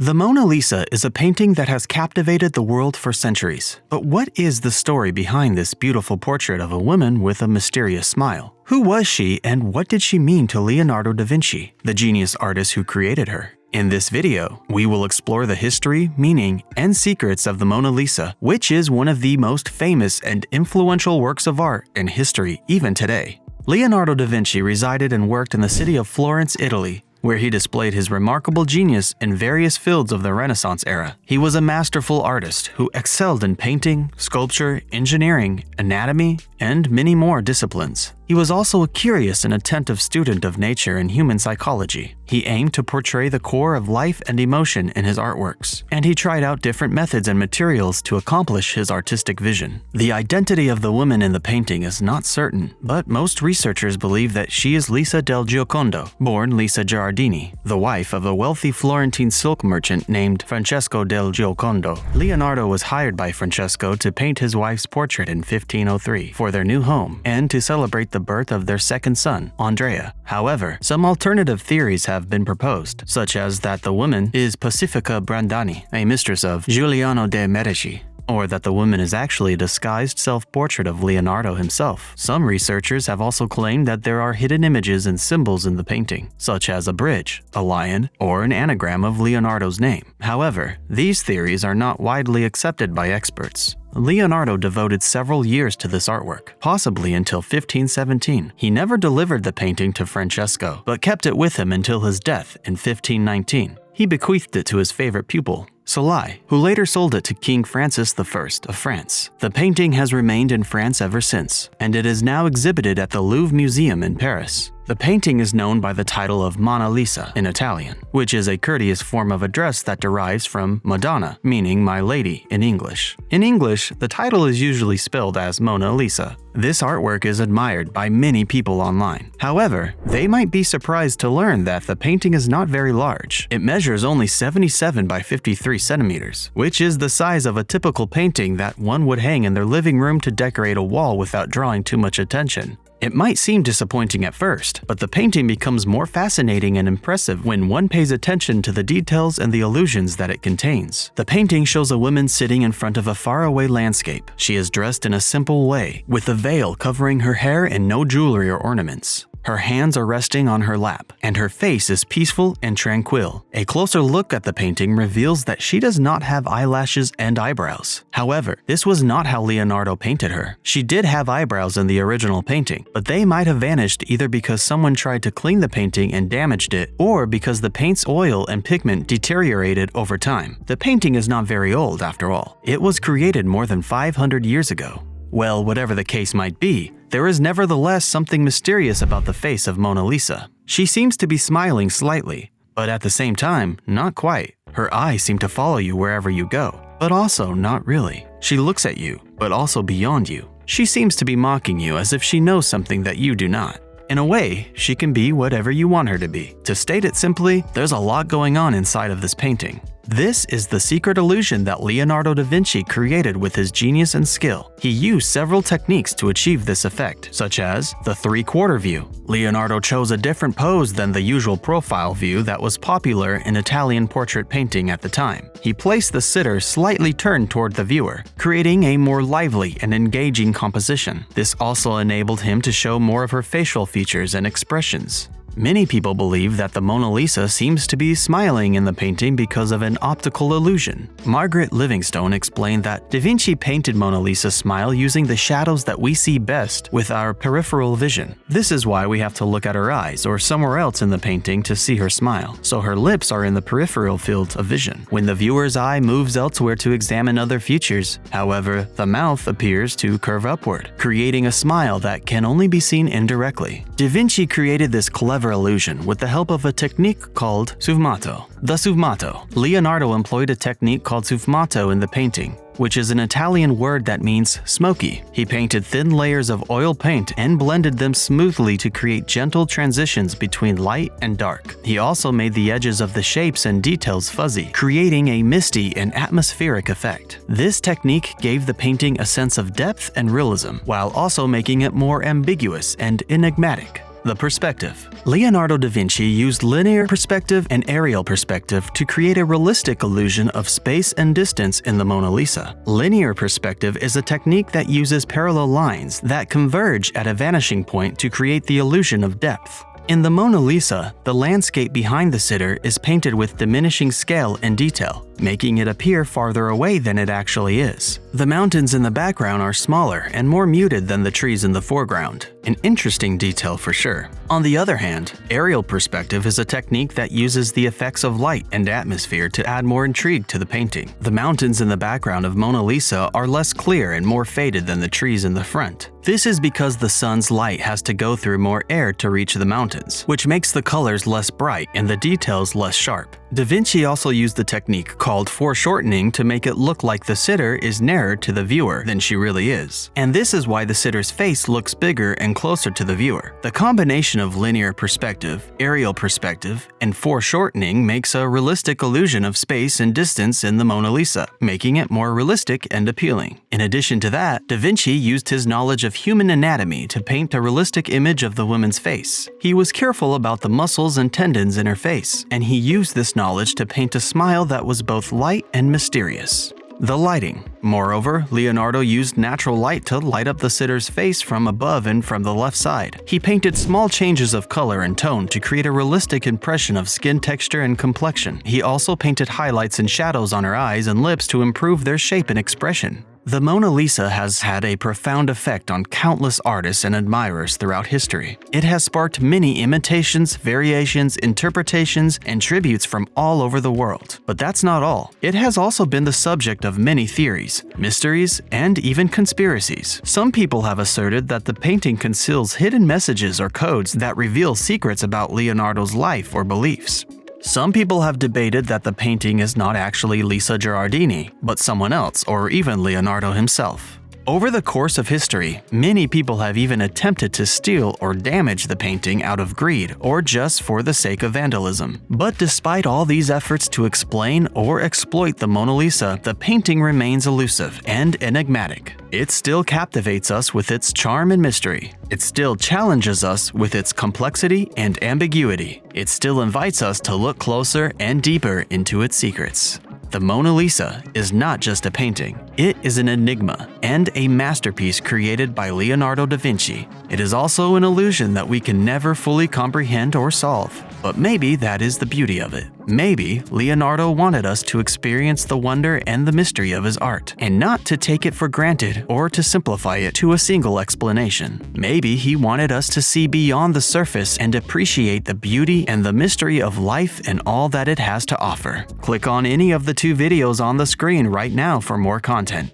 The Mona Lisa is a painting that has captivated the world for centuries. But what is the story behind this beautiful portrait of a woman with a mysterious smile? Who was she and what did she mean to Leonardo da Vinci, the genius artist who created her? In this video, we will explore the history, meaning, and secrets of the Mona Lisa, which is one of the most famous and influential works of art in history even today. Leonardo da Vinci resided and worked in the city of Florence, Italy, where he displayed his remarkable genius in various fields of the Renaissance era. He was a masterful artist who excelled in painting, sculpture, engineering, anatomy, and many more disciplines. He was also a curious and attentive student of nature and human psychology. He aimed to portray the core of life and emotion in his artworks, and he tried out different methods and materials to accomplish his artistic vision. The identity of the woman in the painting is not certain, but most researchers believe that she is Lisa del Giocondo, born Lisa Girardini, the wife of a wealthy Florentine silk merchant named Francesco del Giocondo. Leonardo was hired by Francesco to paint his wife's portrait in 1503 for their new home and to celebrate the birth of their second son, Andrea. However, some alternative theories have been proposed, such as that the woman is Pacifica Brandani, a mistress of Giuliano de' Medici, or that the woman is actually a disguised self-portrait of Leonardo himself. Some researchers have also claimed that there are hidden images and symbols in the painting, such as a bridge, a lion, or an anagram of Leonardo's name. However, these theories are not widely accepted by experts. Leonardo devoted several years to this artwork, possibly until 1517. He never delivered the painting to Francesco, but kept it with him until his death in 1519. He bequeathed it to his favorite pupil, Soleil, who later sold it to King Francis I of France. The painting has remained in France ever since, and it is now exhibited at the Louvre Museum in Paris. The painting is known by the title of Mona Lisa in Italian, which is a courteous form of address that derives from Madonna, meaning my lady in English. In English, the title is usually spelled as Mona Lisa. This artwork is admired by many people online. However, they might be surprised to learn that the painting is not very large. It measures only 77 by 53 centimeters, which is the size of a typical painting that one would hang in their living room to decorate a wall without drawing too much attention. It might seem disappointing at first, but the painting becomes more fascinating and impressive when one pays attention to the details and the illusions that it contains. The painting shows a woman sitting in front of a faraway landscape. She is dressed in a simple way, with a veil covering her hair and no jewelry or ornaments. Her hands are resting on her lap, and her face is peaceful and tranquil. A closer look at the painting reveals that she does not have eyelashes and eyebrows. However, this was not how Leonardo painted her. She did have eyebrows in the original painting, but they might have vanished either because someone tried to clean the painting and damaged it, or because the paint's oil and pigment deteriorated over time. The painting is not very old after all. It was created more than 500 years ago. Well, whatever the case might be, there is nevertheless something mysterious about the face of Mona Lisa. She seems to be smiling slightly, but at the same time, not quite. Her eyes seem to follow you wherever you go, but also not really. She looks at you, but also beyond you. She seems to be mocking you as if she knows something that you do not. In a way, she can be whatever you want her to be. To state it simply, there's a lot going on inside of this painting. This is the secret illusion that Leonardo da Vinci created with his genius and skill. He used several techniques to achieve this effect, such as the three-quarter view. Leonardo chose a different pose than the usual profile view that was popular in Italian portrait painting at the time. He placed the sitter slightly turned toward the viewer, creating a more lively and engaging composition. This also enabled him to show more of her facial features and expressions. Many people believe that the Mona Lisa seems to be smiling in the painting because of an optical illusion. Margaret Livingstone explained that Da Vinci painted Mona Lisa's smile using the shadows that we see best with our peripheral vision. This is why we have to look at her eyes or somewhere else in the painting to see her smile, so her lips are in the peripheral field of vision, when the viewer's eye moves elsewhere to examine other features. However, the mouth appears to curve upward, creating a smile that can only be seen indirectly. Da Vinci created this clever illusion with the help of a technique called Sfumato. The Sfumato. Leonardo employed a technique called Sfumato in the painting, which is an Italian word that means smoky. He painted thin layers of oil paint and blended them smoothly to create gentle transitions between light and dark. He also made the edges of the shapes and details fuzzy, creating a misty and atmospheric effect. This technique gave the painting a sense of depth and realism, while also making it more ambiguous and enigmatic. The perspective. Leonardo da Vinci used linear perspective and aerial perspective to create a realistic illusion of space and distance in the Mona Lisa. Linear perspective is a technique that uses parallel lines that converge at a vanishing point to create the illusion of depth. In the Mona Lisa, the landscape behind the sitter is painted with diminishing scale and detail, making it appear farther away than it actually is. The mountains in the background are smaller and more muted than the trees in the foreground, an interesting detail for sure. On the other hand, aerial perspective is a technique that uses the effects of light and atmosphere to add more intrigue to the painting. The mountains in the background of Mona Lisa are less clear and more faded than the trees in the front. This is because the sun's light has to go through more air to reach the mountains, which makes the colors less bright and the details less sharp. Da Vinci also used the technique called foreshortening to make it look like the sitter is nearer to the viewer than she really is. And this is why the sitter's face looks bigger and closer to the viewer. The combination of linear perspective, aerial perspective, and foreshortening makes a realistic illusion of space and distance in the Mona Lisa, making it more realistic and appealing. In addition to that, Da Vinci used his knowledge of human anatomy to paint a realistic image of the woman's face. He was careful about the muscles and tendons in her face, and he used this knowledge to paint a smile that was both light and mysterious. The lighting. Moreover, Leonardo used natural light to light up the sitter's face from above and from the left side. He painted small changes of color and tone to create a realistic impression of skin texture and complexion. He also painted highlights and shadows on her eyes and lips to improve their shape and expression. The Mona Lisa has had a profound effect on countless artists and admirers throughout history. It has sparked many imitations, variations, interpretations, and tributes from all over the world. But that's not all. It has also been the subject of many theories, mysteries, and even conspiracies. Some people have asserted that the painting conceals hidden messages or codes that reveal secrets about Leonardo's life or beliefs. Some people have debated that the painting is not actually Lisa Gherardini, but someone else or even Leonardo himself. Over the course of history, many people have even attempted to steal or damage the painting out of greed or just for the sake of vandalism. But despite all these efforts to explain or exploit the Mona Lisa, the painting remains elusive and enigmatic. It still captivates us with its charm and mystery. It still challenges us with its complexity and ambiguity. It still invites us to look closer and deeper into its secrets. The Mona Lisa is not just a painting. It is an enigma and a masterpiece created by Leonardo da Vinci. It is also an illusion that we can never fully comprehend or solve. But maybe that is the beauty of it. Maybe Leonardo wanted us to experience the wonder and the mystery of his art, and not to take it for granted or to simplify it to a single explanation. Maybe he wanted us to see beyond the surface and appreciate the beauty and the mystery of life and all that it has to offer. Click on any of the 2 videos on the screen right now for more content.